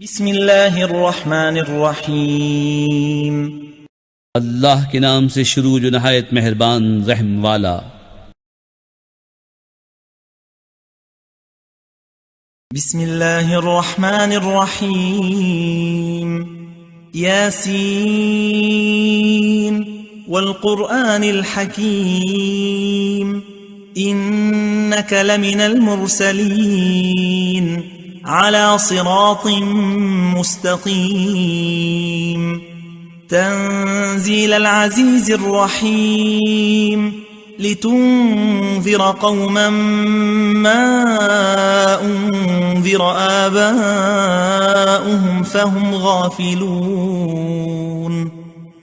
बिस्मिल्लाहिर्रहमानिर्रहीम। अल्लाह के नाम से शुरू जो नहायत मेहरबान रहम वाला। बिस्मिल्लाहिर्रहमानिर्रहीम। यासीन वल क़ुरआनिल हकीम इन्नका लमिनल मुरसलीन अला सिरातिम मुस्तकीम तंज़ीलल अज़ीज़िर रहीम लितुन्ज़िर क़ौमन मा उन्ज़िर आबाउहुम फ़हुम गाफ़िलून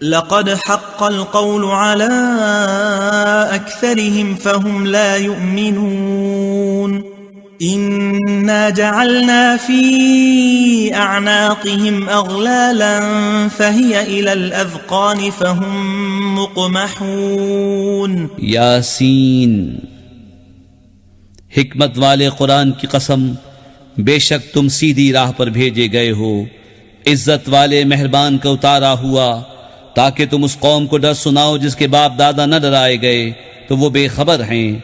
लक़द हक़्क़ल क़ौलु अला अक्सरिहिम फ़हुम ला युमिनून इन्ना जअलना फी अअनाक़िहिम अग़लालन फ़हिय इलल अज़क़ान फ़हुम मुक़महून। यासीन, हिकमत वाले कुरान की कसम, बेशक तुम सीधी राह पर भेजे गए हो। इज्जत वाले मेहरबान का उतारा हुआ ताकि तुम उस कौम को डर सुनाओ जिसके बाप दादा न डराए गए तो वो बेखबर हैं।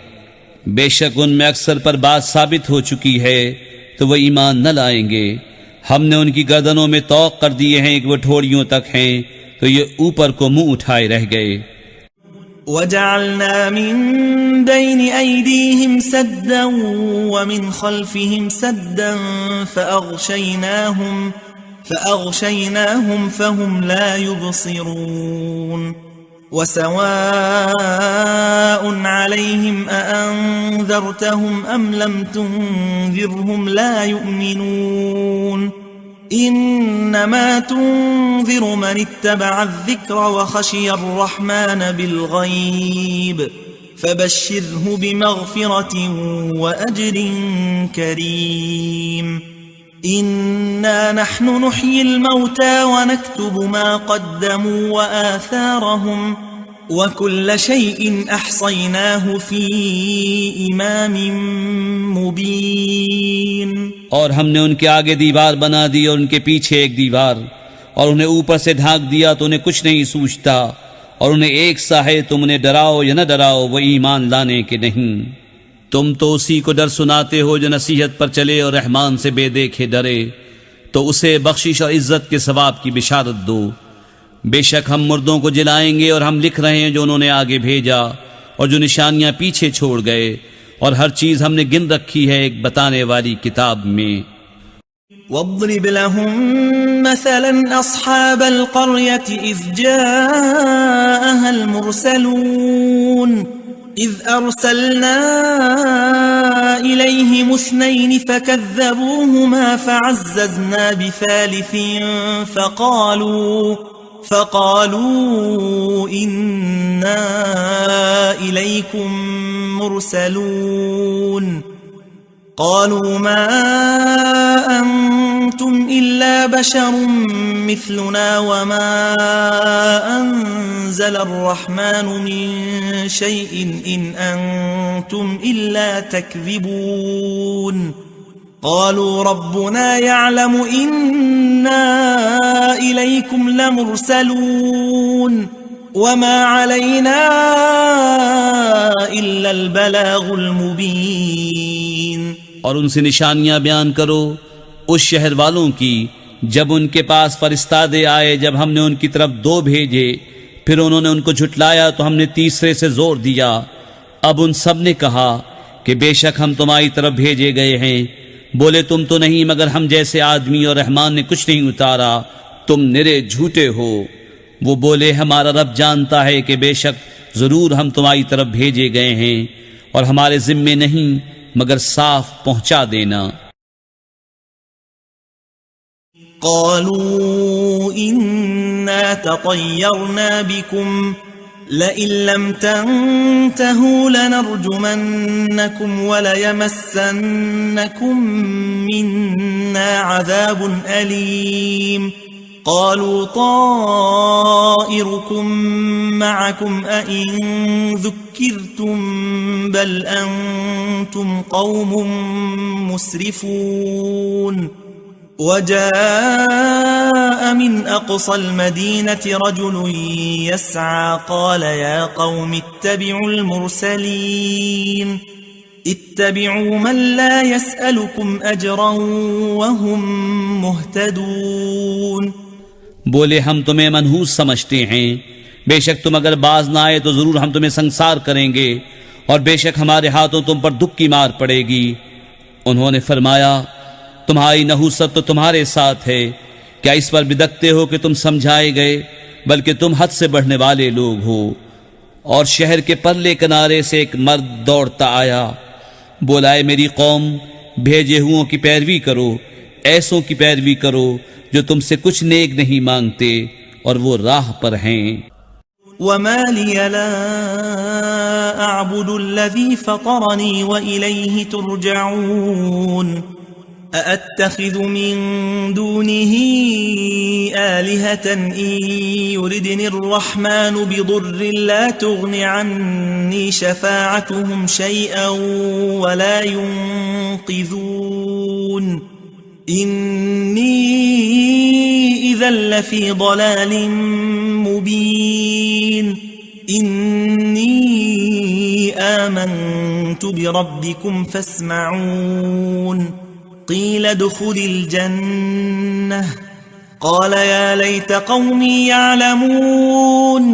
बेशक उनमें अक्सर पर बात साबित हो चुकी है तो वह ईमान न लाएंगे। हमने उनकी गर्दनों में तौक कर दिए हैं कि वह ठोड़ियों तक हैं तो ये ऊपर को मुंह उठाए रह गए। वजअलना मिन बैनि ऐदीहिम सद्दन व मिन खल्फिहिम सद्दन फ़अग़शयनाहुम फ़हुम ला युबसिरून वसवाअ अलैहिम अअन्ज़रतहुम अम लम तुन्ज़िरहुम ला युमिनून इन्नमा तुन्ज़िरु मन इत्तबअ अज़्ज़िक्र व खशिय अर्रहमान बिलग़ैब फ़बश्शिरहु बिमग़फ़िरतिन व अज्रिन करीम। इन्ना नहनु नुह्यिल मौता व नक्तुबु मा क़द्दमू व आथारहुम व कुल्ल शैइन अहसयनाहु फ़ी इमामिन मुबीन। और हमने उनके आगे दीवार बना दी और उनके पीछे एक दीवार, और उन्हें ऊपर से ढांक दिया तो उन्हें कुछ नहीं सूझता, और उन्हें एक सा है तुम उन्हें डराओ या न डराओ वो ईमान लाने के नहीं। तुम तो उसी को डर सुनाते हो जो नसीहत पर चले और रहमान से बेदेखे डरे, तो उसे बख्शिश और इज्जत के सवाब की बिशारत दो। बेशक हम मुर्दों को जिलाएंगे और हम लिख रहे हैं जो उन्होंने आगे भेजा और जो निशानियां पीछे छोड़ गए, और हर चीज हमने गिन रखी है एक बताने वाली किताब में। वद्रिब लहुम मसलन अस्हाबल क़र्यति इज़ जाअहल मुरसलून इज़ अरसलना इलैहिम इस्नैनि फ़कज़्ज़बूहुमा फ़अज़्ज़ज़ना बिसालिसिन फ़क़ालू इन्ना इलैकुम मुरसलून क़ालू मा अंतुम इल्ला बशरुम मिस्लुना वमा अंज़ल अर्रहमानु मिन शैइन इन अंतुम इल्ला तकज़िबून क़ालू रब्बुना यअलमु इन्ना इलैकुम लमुरसलून वमा अलैना इल्लल बलागुल मुबीन। और उनसे निशानियां बयान करो उस शहर वालों की जब उनके पास फरिश्तादे आए, जब हमने उनकी तरफ 2 भेजे, फिर उन्होंने उनको झुटलाया तो हमने तीसरे से जोर दिया। अब उन सब ने कहा कि बेशक हम तुम्हारी तरफ भेजे गए हैं। बोले तुम तो नहीं मगर हम जैसे आदमी, और रहमान ने कुछ नहीं उतारा, तुम निरे झूठे हो। वो बोले हमारा रब जानता है कि बेशक जरूर हम तुम्हारी तरफ भेजे गए हैं और हमारे जिम्मे नहीं मगर साफ पहुंचा देना। क़ालू इन्ना ततय्यरना बिकुम लइन लम तंतहू लनरजुमन्नकुम वलयमस्सन्नकुम मिन्ना अज़ाबुन अलीम। क़ालू ताइरुकुम मअकुम अइन ज़ुक्किरतुम बल अंतुम क़ौमुम मुस्रिफून وجاء من أقصى المدينة رجل يسعى قال يا قوم اتبعوا المرسلين اتبعوا من لا يسألكم أجرا وهم مهتدون बोले हम तुम्हें मनहूस समझते हैं, बेशक तुम अगर बाज ना आए तो जरूर हम तुम्हें संसार करेंगे और बेशक हमारे हाथों तुम पर दुख की मार पड़ेगी। उन्होंने फरमाया तुम्हारी नहूसत तो तुम्हारे साथ है, क्या इस पर बिदकते हो कि तुम समझाए गए, बल्कि तुम हद से बढ़ने वाले लोग हो। और शहर के परले किनारे से एक मर्द दौड़ता आया, बोला है मेरी कौम भेजे हुओं की पैरवी करो, ऐसों की पैरवी करो जो तुमसे कुछ नेक नहीं मांगते और वो राह पर हैं। वमा लिया ला अअबुदु अल्लज़ी फ़तरनी व इलैहि तुरजऊन अअत्तख़िज़ु मिन दूनिही आलिहतन इन युरिदनि अर्रहमानु बिदुर्रिन ला तुग़नि अन्नी शफ़ाअतुहुम शैअन व ला युनक़िज़ून इन्नी इज़न लफ़ी ضलालिन मुबीन इन्नी आमन्तु बिरब्बिकुम फस्मऊन क़ील उद्ख़ुलिल जन्नह क़ाल या लैत क़ौमी यअलमून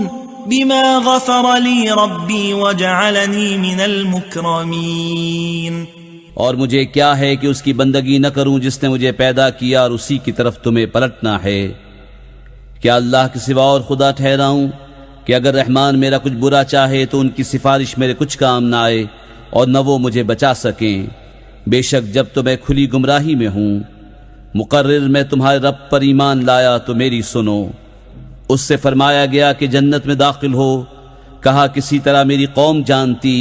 बिमा ग़फ़र ली रब्बी वजअलनी मिनल मुक्रमीन। और मुझे क्या है कि उसकी बंदगी न करूं जिसने मुझे पैदा किया और उसी की तरफ तुम्हें पलटना है। क्या अल्लाह के सिवा और खुदा ठहराऊं कि अगर रहमान मेरा कुछ बुरा चाहे तो उनकी सिफारिश मेरे कुछ काम न आए और न वो मुझे बचा सकें। बेशक जब तो मैं खुली गुमराही में हूं, मुकर्रिर मैं तुम्हारे रब पर ईमान लाया तो मेरी सुनो। उससे फरमाया गया कि जन्नत में दाखिल हो, कहा किसी तरह मेरी कौम जानती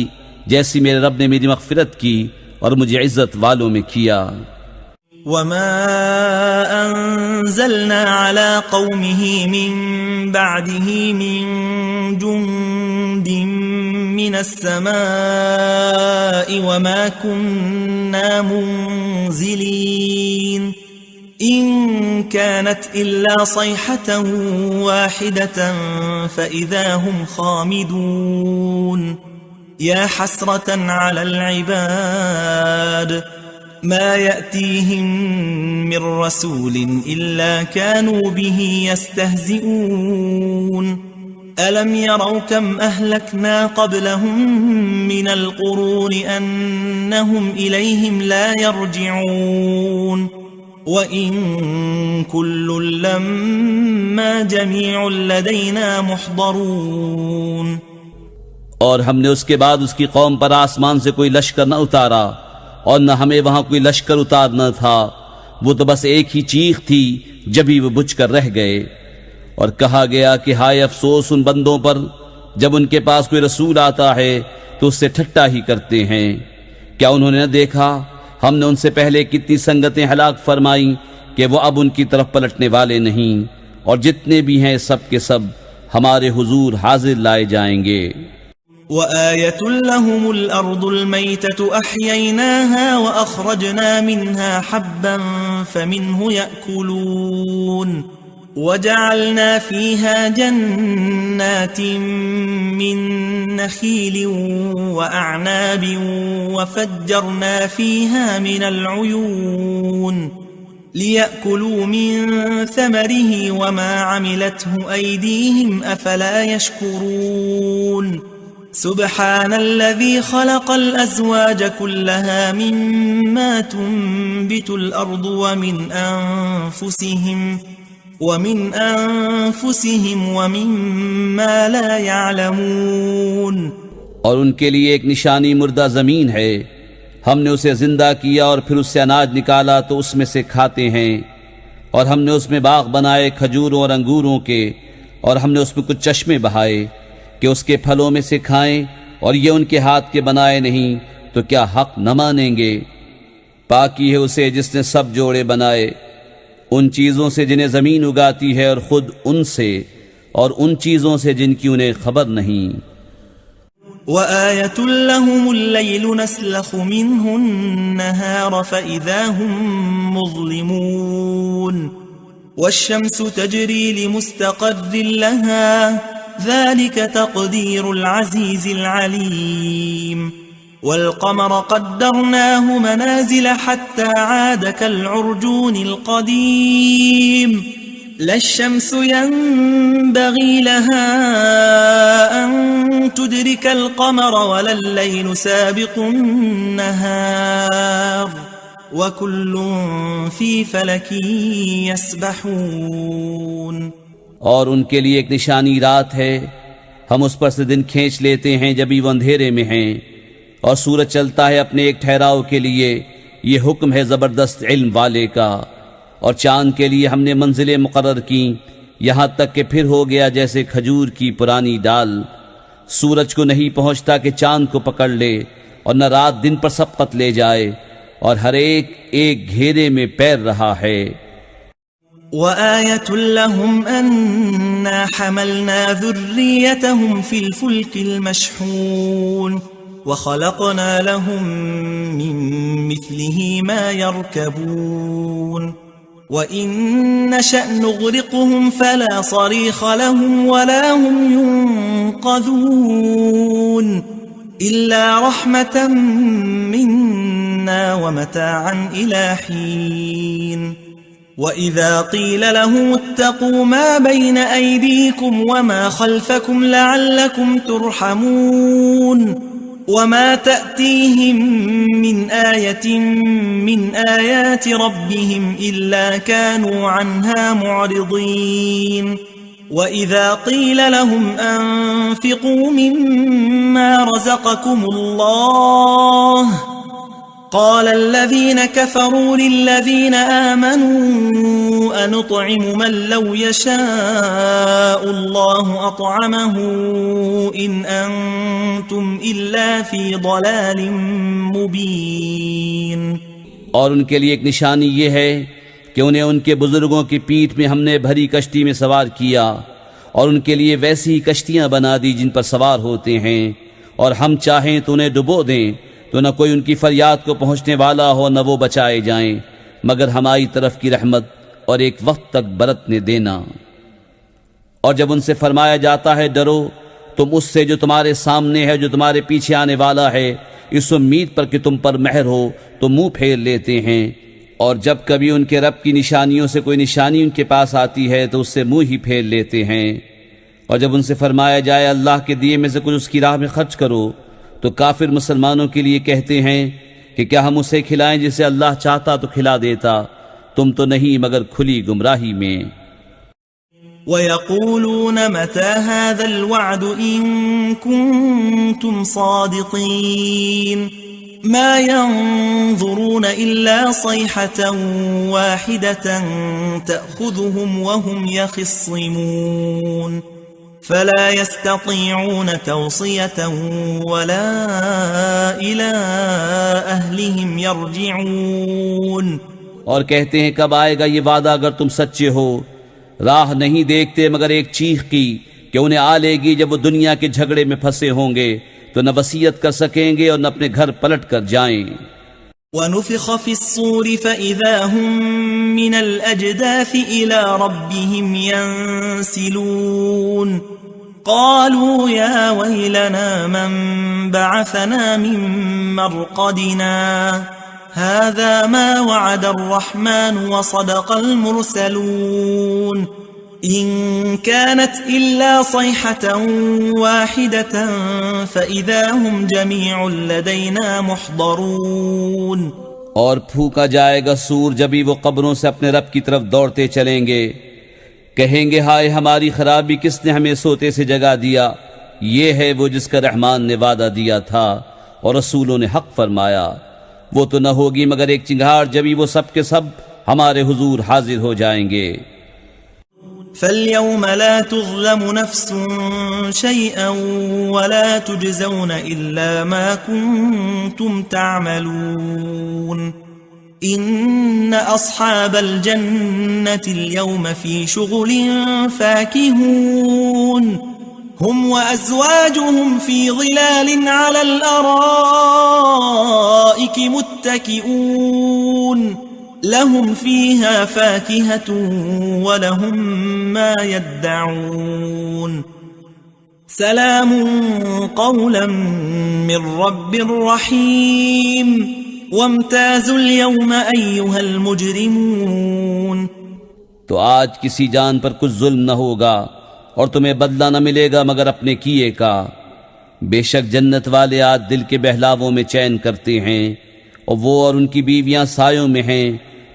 जैसी मेरे रब ने मेरी मग़फ़िरत की और मुझे इज्जत वालों में किया। वमा अंज़लना अला क़ौमिही मिन बअदिही मिन जुंदिन मिनस समाई वमा कुन्ना मुंज़िलीन इन कानत इल्ला सयहतन वाहिदतन फ़इज़ा हुम ख़ामिदून या हसरतन अलल इबाद मा यअतीहिम मिर रसूलिन इल्ला कानू बिही यस्तहज़िऊन अलम यरौ कम अहलकना क़ब्लहुम मिनल क़ुरून अन्नहुम इलैहिम ला यरजिऊन व इन कुल्लुन लम्मा जमीउन लदैना मुहदरून। और हमने उसके बाद उसकी कौम पर आसमान से कोई लश्कर न उतारा और न हमें वहां कोई लश्कर उतारना था, वो तो बस एक ही चीख थी जब ही वो बुझकर रह गए। और कहा गया कि हाय अफसोस उन बंदों पर जब उनके पास कोई रसूल आता है तो उससे ठट्टा ही करते हैं। क्या उन्होंने न देखा हमने उनसे पहले कितनी संगतें हलाक फरमाई कि वो अब उनकी तरफ पलटने वाले नहीं, और जितने भी हैं सब के सब हमारे हुजूर हाजिर लाए जाएंगे। وآية لهم الأرض الميتة أحييناها وأخرجنا منها حبا فمنه يأكلون وجعلنا فيها جنات من نخيل وأعناب وفجرنا فيها من العيون ليأكلوا من ثمره وما عملته أيديهم أفلا يشكرون سبحان الذي خلق الأزواج كلها مما تنبت الأرض ومن أنفسهم ومما لا يعلمون। और उनके लिए एक निशानी मुर्दा ज़मीन है, हमने उसे जिंदा किया और फिर उससे अनाज निकाला तो उसमें से खाते हैं। और हमने उसमें बाग बनाए खजूरों और अंगूरों के, और हमने उसमें कुछ चश्मे बहाए कि उसके फलों में से खाएं, और ये उनके हाथ के बनाए नहीं तो क्या हक न मानेंगे। पाकी है उसे जिसने सब जोड़े बनाए, उन चीज़ों से जिन्हें ज़मीन उगाती है और ख़ुद उनसे, और उन चीज़ों से जिनकी उन्हें खबर नहीं। وآية لهم الليل نسلخ منه النهار فإذا هم مظلمون والشمس تجري لمستقر لها ذلك تقدير العزيز العليم والقمر قدرناه منازل حتى عاد كالعرجون القديم لا الشمس ينبغي لها أن تدرك القمر ولا الليل سابق النهار وكل في فلك يسبحون और उनके लिए एक निशानी रात है, हम उस पर से दिन खींच लेते हैं जब भी वो अंधेरे में हैं, और सूरज चलता है अपने एक ठहराव के लिए। ये हुक्म है ज़बरदस्त इल्म वाले का। और चांद के लिए हमने मंजिलें मुकर्रर की, यहाँ तक कि फिर हो गया जैसे खजूर की पुरानी डाल। सूरज को नहीं पहुँचता कि चांद को पकड़ ले, और न रात दिन पर सबकत ले जाए, और हर एक एक घेरे में पैर रहा है। وآية لهم أنا حملنا ذريتهم في الفلك المشحون وخلقنا لهم من مثله ما يركبون وإن نشأ نغرقهم فلا صريخ لهم ولا هم ينقذون إلا رحمة منا ومتاعا إلى حين وإذا قيل لهم اتقوا ما بين أيديكم وما خلفكم لعلكم ترحمون وما تأتيهم من آية من آيات ربهم إلا كانوا عنها معرضين وإذا قيل لهم أنفقوا مما رزقكم الله قال الذين كفروا للذين آمنوا أنطعم من لو يشاء الله أطعمه إن أنتم إلا في ضلال مبين। और उनके लिए एक निशानी ये है कि उन्हें उनके बुजुर्गों की पीठ में हमने भरी कश्ती में सवार किया, और उनके लिए वैसी ही कश्तियां बना दी जिन पर सवार होते हैं, और हम चाहें तो उन्हें डुबो दें तो न कोई उनकी फरियाद को पहुंचने वाला हो, न वो बचाए जाएं, मगर हमारी तरफ की रहमत और एक वक्त तक बरतने देना। और जब उनसे फरमाया जाता है डरो तुम उससे जो तुम्हारे सामने है, जो तुम्हारे पीछे आने वाला है, इस उम्मीद पर कि तुम पर मेहर हो, तो मुंह फेर लेते हैं। और जब कभी उनके रब की निशानियों से कोई निशानी उनके पास आती है तो उससे मुंह ही फेर लेते हैं। और जब उनसे फरमाया जाए अल्लाह के दिए में से कुछ उसकी राह में खर्च करो, तो काफिर मुसलमानों के लिए कहते हैं कि क्या हम उसे खिलाएं जिसे अल्लाह चाहता तो खिला देता, तुम तो नहीं मगर खुली गुमराही में। وَيَقُولُونَ مَتَى هَذَا الْوَعْدُ إِن كُنتُمْ صَادِقِينَ مَا يَنظُرُونَ إِلَّا صَيْحَةً وَاحِدَةً تَأْخُذُهُمْ وَهُمْ يَخِصِّمُونَ فلا يستطيعون توصية ولا إلى أهلهم يرجعون। और कहते हैं कब आएगा ये वादा अगर तुम सच्चे हो। राह नहीं देखते मगर एक चीख की कि उन्हें आ लेगी जब वो दुनिया के झगड़े में फंसे होंगे, तो न वसीयत कर सकेंगे और न अपने घर पलट कर जाएं। ونفخ في الصور فإذا هم من الأجداث إلى ربهم ينسلون قالوا يا ويلنا من بعثنا من مرقدنا هذا ما وعد الرحمن وصدق المرسلون إن كانت إلا صيحة واحدة فإذا هم جميع لدينا محضرون। और फूका जाएगा सूर जब भी वो कब्रों से अपने रब की तरफ दौड़ते चलेंगे, कहेंगे हाय हमारी खराबी, किसने हमें सोते से जगा दिया। ये है वो जिसका रहमान ने वादा दिया था और रसूलों ने हक फरमाया। वो तो न होगी मगर एक चिंगार जब भी वो सब के सब हमारे हुजूर हाजिर हो जाएंगे। فاليوم لا تظلم نفس شيئا ولا تجزون إلا ما كنتم تعملون إن أصحاب الجنة اليوم في شغل فاكهون هم وأزواجهم في ظلال على الأرائك متكئون لهم فيها فاكهة ولهم ما يدعون سلام قولا من رب رحيم وامتازوا اليوم أيها المجرمون। तो आज किसी जान पर कुछ जुल्म न होगा और तुम्हें बदला न मिलेगा मगर अपने किए का। बेशक जन्नत वाले आज दिल के बहलावों में चैन करते हैं और वो और उनकी बीवियां सायों में हैं,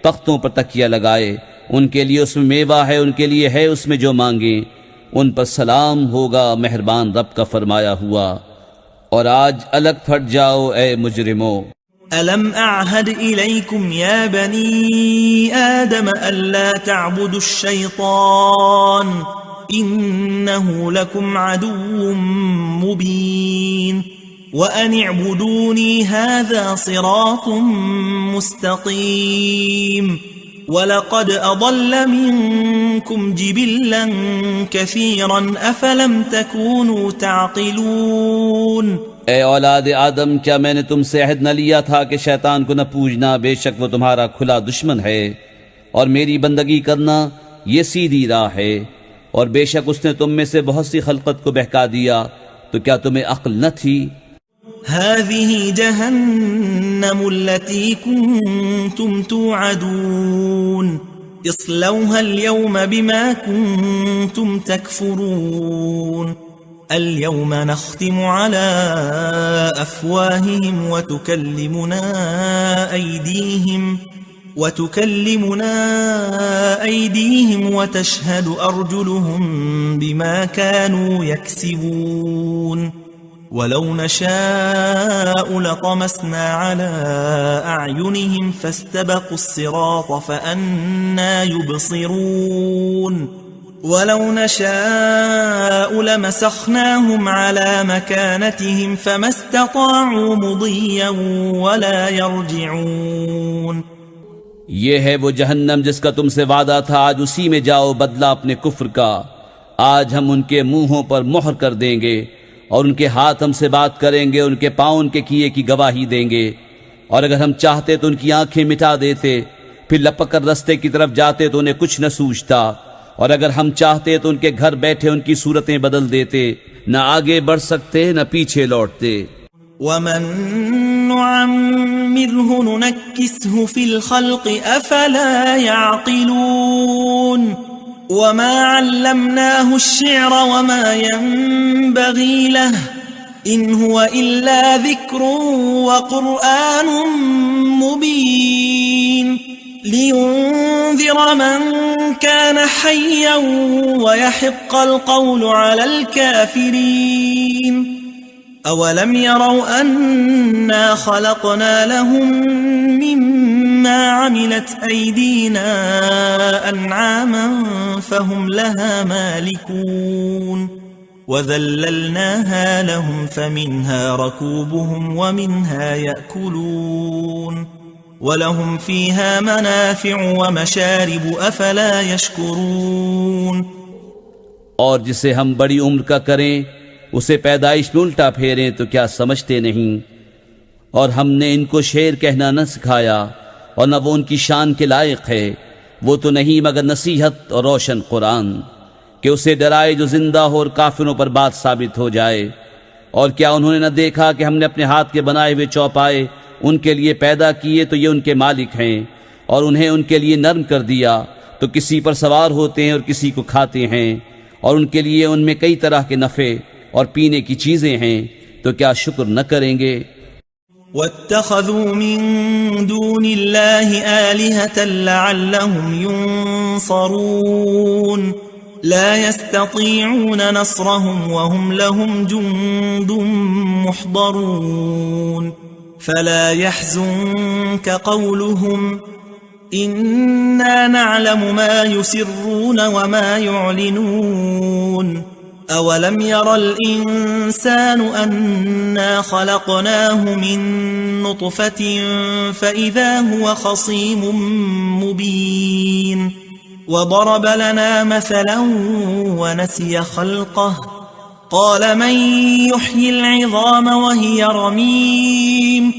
तख्तों पर तकिया लगाए। उनके लिए उसमें मेवा है, उनके लिए है उसमें जो मांगे। उन पर सलाम होगा मेहरबान रब का फरमाया हुआ। और आज अलग फट जाओ ए मुजरिमो। ألم أعهد إليكم يا بني آدم ألا تعبدوا الشيطان إنه لكم عدو مبين وأن اعبدوني هذا صراط مستقيم ولقد أضل منكم جبلا كثيرا أفلم تكونوا تعقلون। ए औलाद आदम, क्या मैंने तुमसे अहद न लिया था कि शैतान को न पूजना, बेशक वो तुम्हारा खुला दुश्मन है, और मेरी बंदगी करना ये सीधी राह है। और बेशक उसने तुम में से बहुत सी खलकत को बहका दिया, तो क्या तुम्हें अक्ल न थी? هذه جهنم التي كنتم توعدون اصلوها اليوم بما كنتم تكفرون اليوم نختم على أفواههم وتكلمنا أيديهم وتشهد أرجلهم بما كانوا يكسبون ولو نشاء لطمسنا على أعينهم فاستبقوا الصراط فأنى يبصرون ولو نشاء لمسخناهم على مكانتهم فما استطاعوا مضيا ولا يرجعون। ये है वो जहन्नम जिसका तुमसे वादा था, आज उसी में जाओ, बदला अपने कुफ्र का। आज हम उनके मुंहों पर मोहर कर देंगे और उनके हाथ हमसे बात करेंगे, उनके पांव उनके किए की गवाही देंगे। और अगर हम चाहते तो उनकी आंखें मिटा देते, फिर लपक कर रस्ते की तरफ जाते तो उन्हें कुछ न सूझता। और अगर हम चाहते तो उनके घर बैठे उनकी सूरतें बदल देते, न आगे बढ़ सकते न पीछे लौटते। वमन नुअम्मिरहु नुनक्किसहु फिल खल्क़ि अफला यअक़िलून वमा अल्लमनाहु अश्शिअर वमा यंबग़ी लहु इन हुवा इल्ला ज़िक्रुन व क़ुरआनुन मुबीन लियुन्ज़िर मन कान हय्यन व यहिक़्क़ल क़ौलु अलल काफ़िरीन अवलम यरौ अन्ना खलक़ना लहुम मिम्मा अमिलत ऐदीना अन्आमन फहुम लहा मालिकून वज़ल्ललनाहा लहुम फमिन्हा रकूबुहुम वमिन्हा यअकुलून वलहुम फीहा मनाफ़िउ वमशारिबु अफला यशकुरून। और जिसे हम बड़ी उम्र का करें उसे पैदाइश में उल्टा फेरें तो क्या समझते नहीं? और हमने इनको शेर कहना न सिखाया और न वो उनकी शान के लायक है। वो तो नहीं मगर नसीहत और रोशन कुरान, कि उसे डराए जो जिंदा हो और काफिरों पर बात साबित हो जाए। और क्या उन्होंने न देखा कि हमने अपने हाथ के बनाए हुए चौपाए उनके लिए पैदा किए तो ये उनके मालिक हैं, और उन्हें उनके लिए नर्म कर दिया तो किसी पर सवार होते हैं और किसी को खाते हैं, और उनके लिए उनमें कई तरह के नफ़े और पीने की चीजें हैं, तो क्या शुक्र न करेंगे? वत्तख़ज़ू मिन दूनिल्लाहि आलिहतन लअल्लहुम युनसरून ला यस्ततीऊन नस्रहुम वहुम लहुम जुंदुम मुहदरून फला यहज़ुनक क़ौलुहुम इन्ना नअलमु मा युसिर्रून वमा युअलिनून अवलम यरल इंसानु अन्ना खलक़नाहु मिन नुत्फ़तिन फ़इज़ा हुवा ख़सीमुम मुबीन वदरब लना मसलन वनसिय ख़ल्क़ह قال من يحيي العظام وهي رميم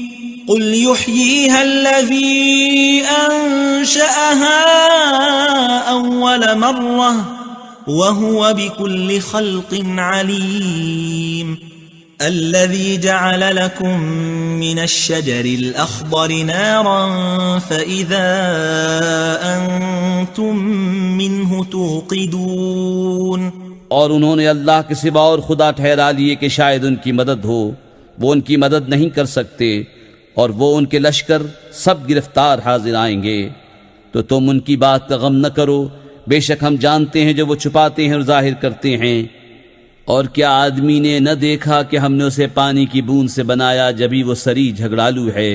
قل يحييها الذي أنشأها أول مرة وهو بكل خلق عليم الذي جعل لكم من الشجر الأخضر نارا فإذا أنتم منه توقدون और उन्होंने अल्लाह के सिवा और खुदा ठहरा लिए कि शायद उनकी मदद हो, वो उनकी मदद नहीं कर सकते और वो उनके लश्कर सब गिरफ्तार हाजिर आएंगे। तो तुम उनकी बात का गम न करो, बेशक हम जानते हैं जो वो छुपाते हैं और जाहिर करते हैं। और क्या आदमी ने न देखा कि हमने उसे पानी की बूंद से बनाया जब ही वो सरी झगड़ालू है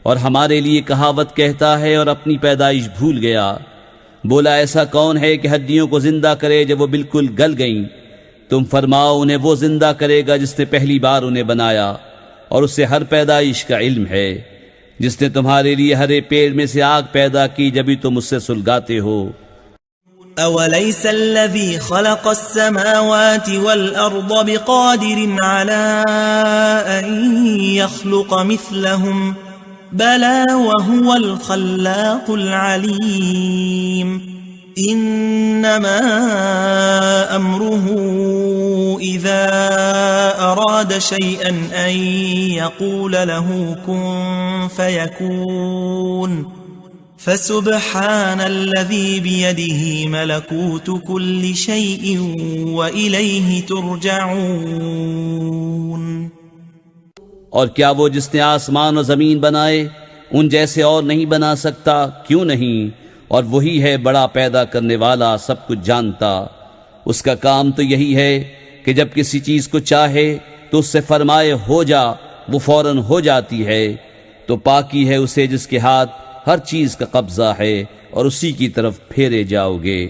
और हमारे लिए कहावत कहता है और अपनी पैदाइश भूल गया। बोला ऐसा कौन है कि हड्डियों को जिंदा करे जब वो बिल्कुल गल गईं। तुम फरमाओ उन्हें वो जिंदा करेगा जिसने पहली बार उन्हें बनाया और उससे हर पैदाइश का इल्म है, जिसने तुम्हारे लिए हरे पेड़ में से आग पैदा की जब भी तुम उससे सुलगाते हो। أوليس الذي خلق السماوات والأرض بقادر على أن يخلق مثلهم بلى وهو الخلاق العليم إنما أمره إذا أراد شيئا أن يقول له كن فيكون فسبحان الذي بيده ملكوت كل شيء وإليه ترجعون और क्या वो जिसने आसमान और जमीन बनाए उन जैसे और नहीं बना सकता? क्यों नहीं? और वही है बड़ा पैदा करने वाला, सब कुछ जानता। उसका काम तो यही है कि जब किसी चीज को चाहे तो उससे फरमाए हो जा, वो फौरन हो जाती है। तो पाकी है उसे जिसके हाथ हर चीज का कब्जा है और उसी की तरफ फेरे जाओगे।